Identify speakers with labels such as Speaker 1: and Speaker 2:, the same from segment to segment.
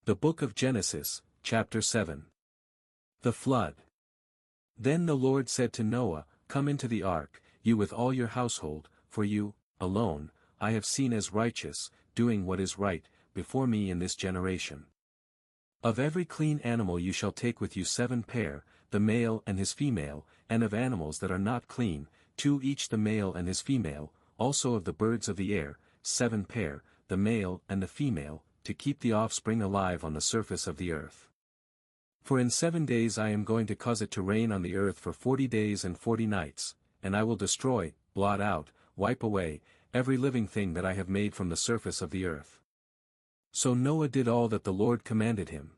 Speaker 1: The Book of Genesis, chapter 7. The Flood. Then the Lord said to Noah, Come into the ark, you with all your household, for you, alone, I have seen as righteous, doing what is right, before me in this generation. Of every clean animal you shall take with you 7 pair, the male and his female, and of animals that are not clean, 2 each the male and his female, also of the birds of the air, 7 pair, the male and the female, to keep the offspring alive on the surface of the earth. For in 7 days I am going to cause it to rain on the earth for 40 days and 40 nights, and I will destroy, blot out, wipe away, every living thing that I have made from the surface of the earth. So Noah did all that the Lord commanded him.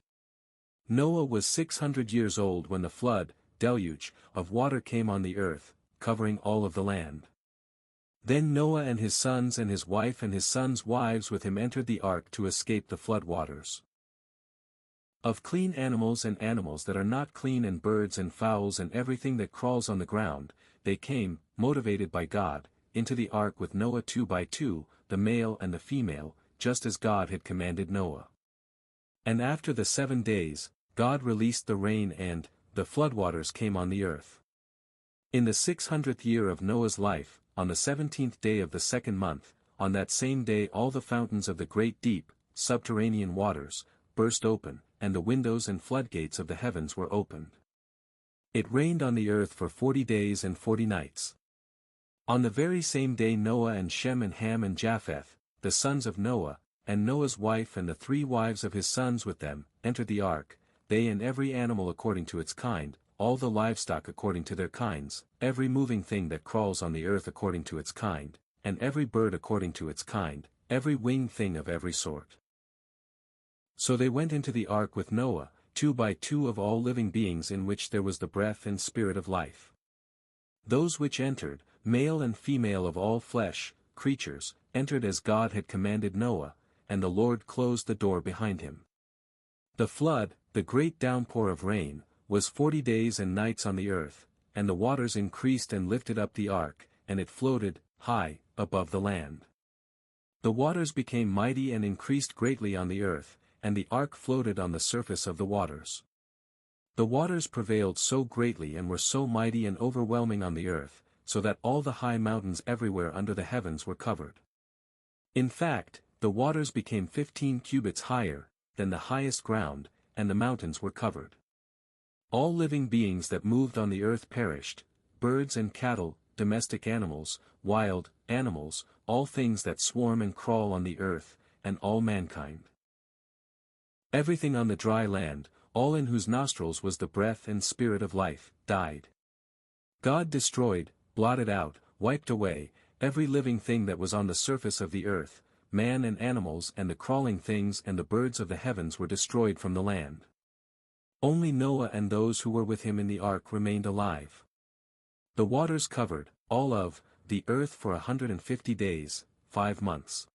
Speaker 1: Noah was 600 years old when the flood, deluge, of water came on the earth, covering all of the land. Then Noah and his sons and his wife and his sons' wives with him entered the ark to escape the flood waters. Of clean animals and animals that are not clean and birds and fowls and everything that crawls on the ground, they came, motivated by God, into the ark with Noah 2 by 2, the male and the female, just as God had commanded Noah. And after the 7 days, God released the rain and, the floodwaters came on the earth. In the 600th year of Noah's life, on the 17th day of the 2nd month, on that same day all the fountains of the great deep, subterranean waters, burst open, and the windows and floodgates of the heavens were opened. It rained on the earth for 40 days and 40 nights. On the very same day Noah and Shem and Ham and Japheth, the sons of Noah, and Noah's wife and the 3 wives of his sons with them, entered the ark, they and every animal according to its kind, all the livestock according to their kinds, every moving thing that crawls on the earth according to its kind, and every bird according to its kind, every winged thing of every sort. So they went into the ark with Noah, 2 by 2 of all living beings in which there was the breath and spirit of life. Those which entered, male and female of all flesh, creatures, entered as God had commanded Noah, and the Lord closed the door behind him. The flood, the great downpour of rain, was 40 days and nights on the earth, and the waters increased and lifted up the ark, and it floated, high, above the land. The waters became mighty and increased greatly on the earth, and the ark floated on the surface of the waters. The waters prevailed so greatly and were so mighty and overwhelming on the earth, so that all the high mountains everywhere under the heavens were covered. In fact, the waters became 15 cubits higher than the highest ground, and the mountains were covered. All living beings that moved on the earth perished, birds and cattle, domestic animals, wild animals, all things that swarm and crawl on the earth, and all mankind. Everything on the dry land, all in whose nostrils was the breath and spirit of life, died. God destroyed, blotted out, wiped away, every living thing that was on the surface of the earth, man and animals and the crawling things and the birds of the heavens were destroyed from the land. Only Noah and those who were with him in the ark remained alive. The waters covered, all of, the earth for 150 days, 5 months.